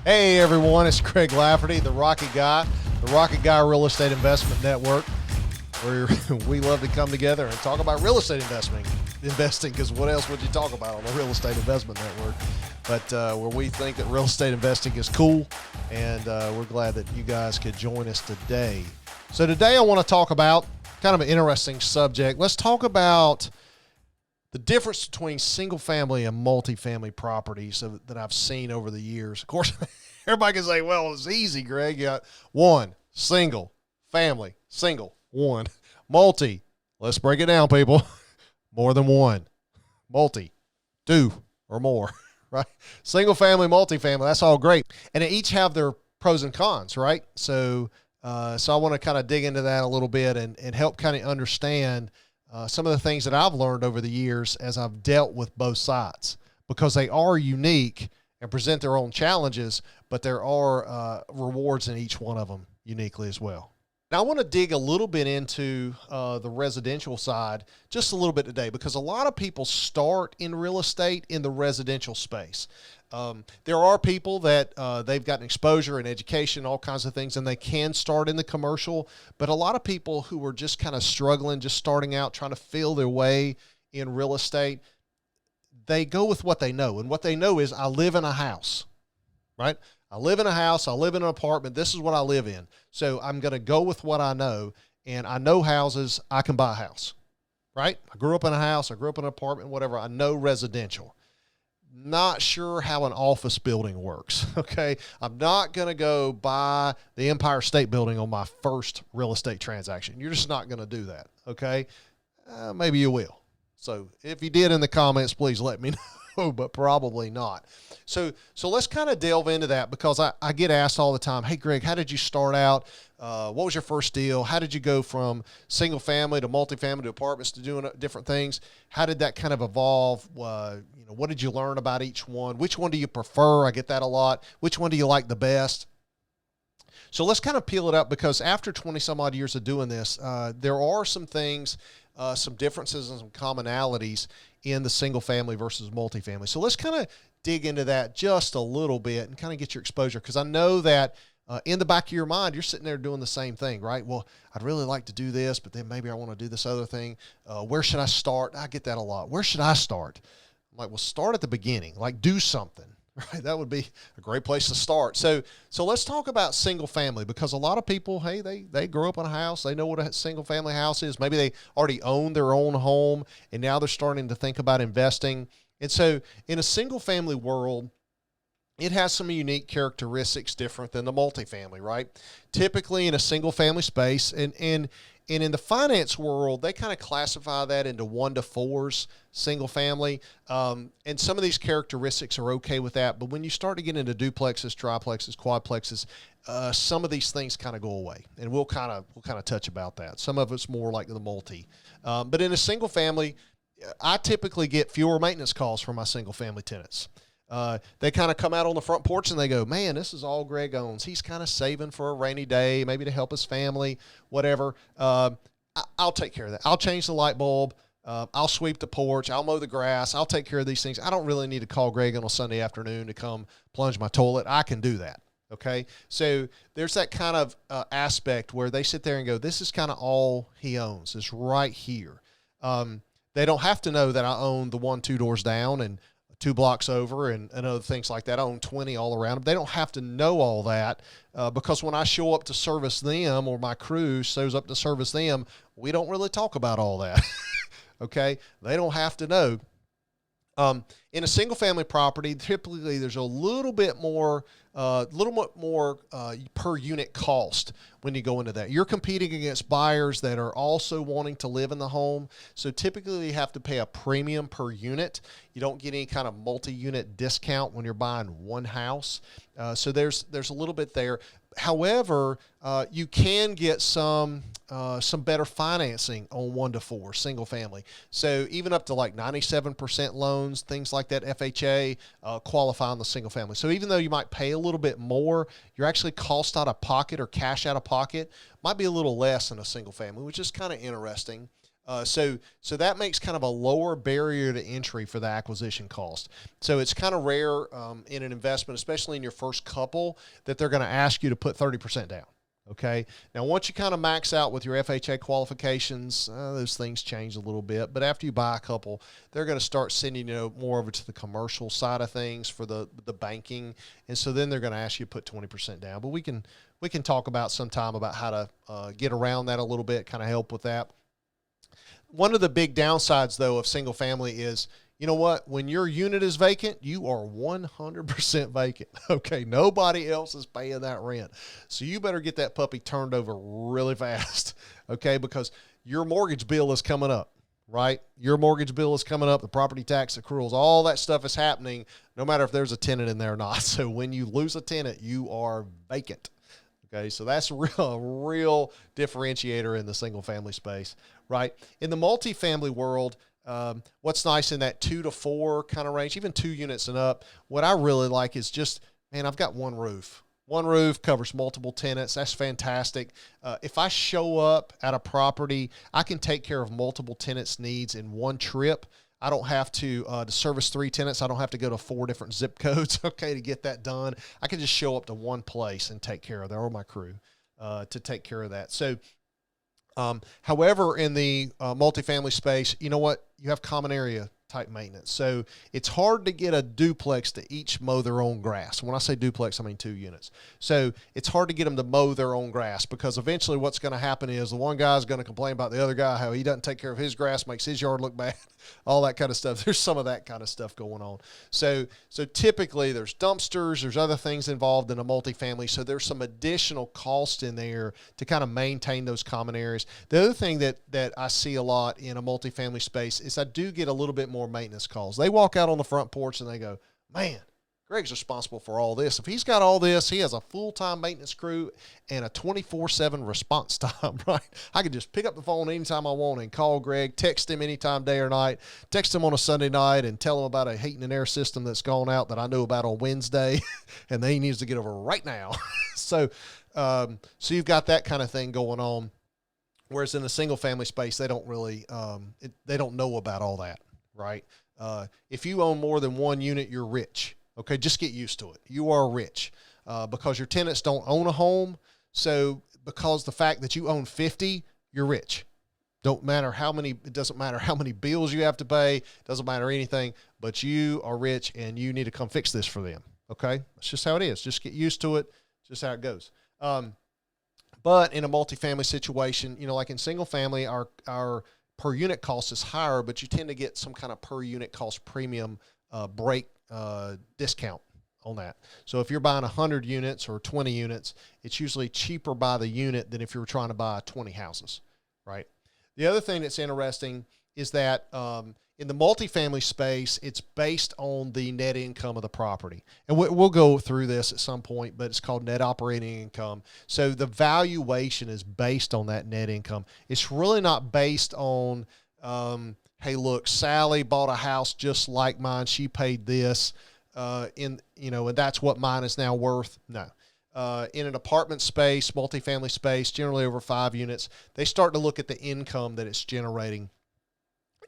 Hey everyone, it's Craig Lafferty, the Rocket Guy Real Estate Investment Network, where we love to come together and talk about real estate investing, because what else would you talk about on the Real Estate Investment Network? But where we think that real estate investing is cool, and we're glad that you guys could join us today. So today I want to talk about kind of an interesting subject. Let's talk about the difference between single family and multifamily properties that I've seen over the years. Of course, everybody can say, well, it's easy, Greg. You got one, single, family, single, one, multi. Let's break it down, people. More than one, multi, two or more, right? Single family, multifamily, that's all great. And they each have their pros and cons, right? So I want to kind of dig into that a little bit and help kind of understand some of the things that I've learned over the years as I've dealt with both sides, because they are unique and present their own challenges, but there are rewards in each one of them uniquely as well. Now, I want to dig a little bit into the residential side just a little bit today, because a lot of people start in real estate in the residential space. There are people that they've gotten exposure and education, all kinds of things, and they can start in the commercial. But a lot of people who are just kind of struggling, just starting out, trying to feel their way in real estate, they go with what they know. And what they know is, I live in a house, right? I live in a house. I live in an apartment. This is what I live in. So I'm going to go with what I know. And I know houses. I can buy a house, right? I grew up in a house. I grew up in an apartment, whatever. I know residential. Not sure how an office building works, okay? I'm not going to go buy the Empire State Building on my first real estate transaction. You're just not going to do that, okay? Maybe you will. So if you did in the comments, please let me know, but probably not. So let's kind of delve into that, because I get asked all the time, hey, Greg, how did you start out? What was your first deal? How did you go from single family to multifamily to apartments to doing different things? How did that kind of evolve? What did you learn about each one? Which one do you prefer? I get that a lot. Which one do you like the best? So let's kind of peel it up, because after 20 some odd years of doing this, there are some things, some differences and some commonalities in the single family versus multifamily. So let's kind of dig into that just a little bit and kind of get your exposure, because I know that in the back of your mind, you're sitting there doing the same thing, right? Well, I'd really like to do this, but then maybe I want to do this other thing. Where should I start? I get that a lot. Where should I start? I'm like, well, start at the beginning, like do something, right? That would be a great place to start. So let's talk about single family, because a lot of people, hey, they grew up in a house. They know what a single family house is. Maybe they already own their own home, and now they're starting to think about investing. And so in a single family world, it has some unique characteristics different than the multifamily, right? Typically in a single family space, and in the finance world, they kind of classify that into 1 to 4s, single family. And some of these characteristics are okay with that. But when you start to get into duplexes, triplexes, quadplexes, some of these things kind of go away. And we'll kind of touch about that. Some of it's more like the multi. But in a single family, I typically get fewer maintenance calls from my single family tenants. They kind of come out on the front porch and they go, man, this is all Greg owns. He's kind of saving for a rainy day, maybe to help his family, whatever. I'll take care of that. I'll change the light bulb. I'll sweep the porch. I'll mow the grass. I'll take care of these things. I don't really need to call Greg on a Sunday afternoon to come plunge my toilet. I can do that. Okay. So there's that kind of aspect where they sit there and go, this is kind of all he owns. It's right here. They don't have to know that I own the 1-2 doors down and 2 blocks over and other things like that. I own 20 all around them. They don't have to know all that because when I show up to service them, or my crew shows up to service them, we don't really talk about all that. Okay? They don't have to know. In a single family property, typically there's a little bit more per unit cost when you go into that. You're competing against buyers that are also wanting to live in the home. So typically you have to pay a premium per unit. You don't get any kind of multi-unit discount when you're buying one house. So there's a little bit there. However, you can get some better financing on 1 to 4 single family. So even up to like 97% loans, things like that, FHA qualify on the single family. So even though you might pay a little bit more, your actually cost out of pocket or cash out of pocket might be a little less in a single family, which is kind of interesting. So that makes kind of a lower barrier to entry for the acquisition cost. So it's kind of rare in an investment, especially in your first couple, that they're going to ask you to put 30% down. Okay. Now, once you kind of max out with your FHA qualifications, those things change a little bit. But after you buy a couple, they're going to start sending more over to the commercial side of things for the banking, and so then they're going to ask you to put 20% down. But we can talk about sometime about how to get around that a little bit, kind of help with that. One of the big downsides, though, of single family is, you know what? When your unit is vacant, you are 100% vacant. Okay, nobody else is paying that rent. So you better get that puppy turned over really fast, okay? Because your mortgage bill is coming up, right? Your mortgage bill is coming up, the property tax accruals, all that stuff is happening, no matter if there's a tenant in there or not. So when you lose a tenant, you are vacant. Okay, so that's a real differentiator in the single family space, right? In the multifamily world, what's nice in that 2 to 4 kind of range, even 2 units and up, what I really like is just, man, I've got one roof. One roof covers multiple tenants. That's fantastic. If I show up at a property, I can take care of multiple tenants' needs in one trip. I don't have to service 3 tenants. I don't have to go to 4 different zip codes, okay, to get that done. I can just show up to one place and take care of that, or my crew to take care of that. So, however, in the multifamily space, you know what? You have common area type maintenance. So it's hard to get a duplex to each mow their own grass. When I say duplex, I mean 2 units. So it's hard to get them to mow their own grass, because eventually what's going to happen is the one guy's going to complain about the other guy, how he doesn't take care of his grass, makes his yard look bad, all that kind of stuff. There's some of that kind of stuff going on. So typically there's dumpsters, there's other things involved in a multifamily. So there's some additional cost in there to kind of maintain those common areas. The other thing that I see a lot in a multifamily space is I do get a little bit more maintenance calls. They walk out on the front porch and they go, man, Greg's responsible for all this. If he's got all this, he has a full-time maintenance crew and a 24/7 response time, right? I can just pick up the phone anytime I want and call Greg, text him anytime, day or night, text him on a Sunday night and tell him about a heating and air system that's gone out that I knew about on Wednesday and that he needs to get over right now. So you've got that kind of thing going on. Whereas in the single family space, they don't really, they don't know about all that. Right? If you own more than 1 unit, you're rich. Okay, just get used to it. You are rich because your tenants don't own a home. So because the fact that you own 50, you're rich. It doesn't matter how many bills you have to pay, doesn't matter anything, but you are rich and you need to come fix this for them. Okay? That's just how it is. Just get used to it. It's just how it goes. But in a multifamily situation, like in single family, our per unit cost is higher, but you tend to get some kind of per unit cost premium break discount on that. So if you're buying 100 units or 20 units, it's usually cheaper by the unit than if you were trying to buy 20 houses, right? The other thing that's interesting is that in the multifamily space, it's based on the net income of the property. And we'll go through this at some point, but it's called net operating income. So the valuation is based on that net income. It's really not based on, hey, look, Sally bought a house just like mine. She paid this, and that's what mine is now worth. No. In an apartment space, multifamily space, generally over 5 units, they start to look at the income that it's generating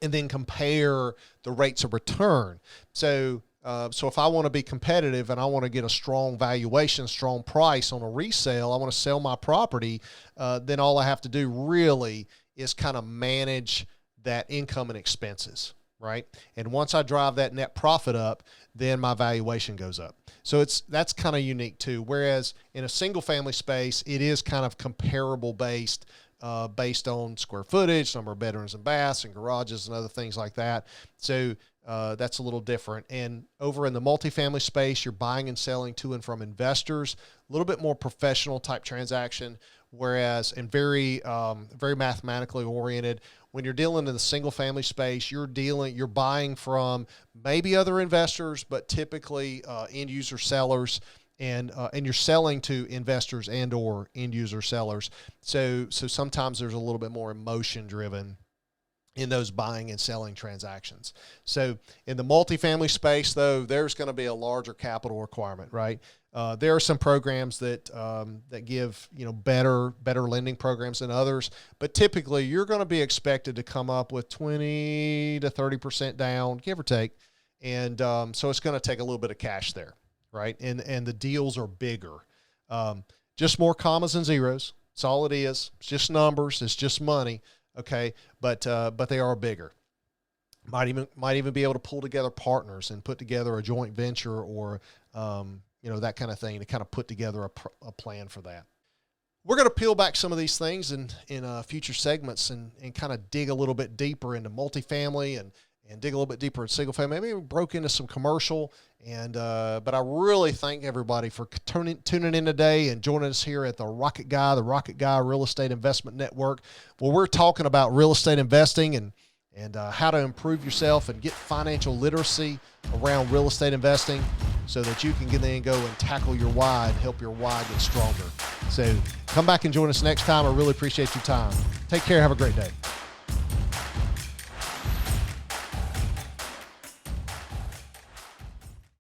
and then compare the rates of return. So if I want to be competitive and I want to get a strong valuation, strong price on a resale, I want to sell my property, then all I have to do really is kind of manage that income and expenses, right? And once I drive that net profit up, then my valuation goes up. So that's kind of unique too. Whereas in a single family space, it is kind of comparable based on square footage, number of bedrooms and baths and garages and other things like that. So that's a little different. And over in the multifamily space, you're buying and selling to and from investors, a little bit more professional type transaction, and very mathematically oriented. When you're dealing in the single family space, you're buying from maybe other investors, but typically end user sellers. And you're selling to investors and or end user sellers. So sometimes there's a little bit more emotion driven in those buying and selling transactions. So in the multifamily space, though, there's going to be a larger capital requirement, right? There are some programs that that give better lending programs than others, but typically you're going to be expected to come up with 20 to 30% down, give or take, and so it's going to take a little bit of cash there, right? And the deals are bigger, just more commas and zeros. That's all it is. It's just numbers. It's just money. Okay, but they are bigger. Might even be able to pull together partners and put together a joint venture or that kind of thing to kind of put together a plan for that. We're going to peel back some of these things in future segments and kind of dig a little bit deeper into multifamily and dig a little bit deeper in single family. Maybe we broke into some commercial, but I really thank everybody for tuning in today and joining us here at the Rocket Guy Real Estate Investment Network, where we're talking about real estate investing and how to improve yourself and get financial literacy around real estate investing so that you can then go and tackle your why and help your why get stronger. So come back and join us next time. I really appreciate your time. Take care. Have a great day.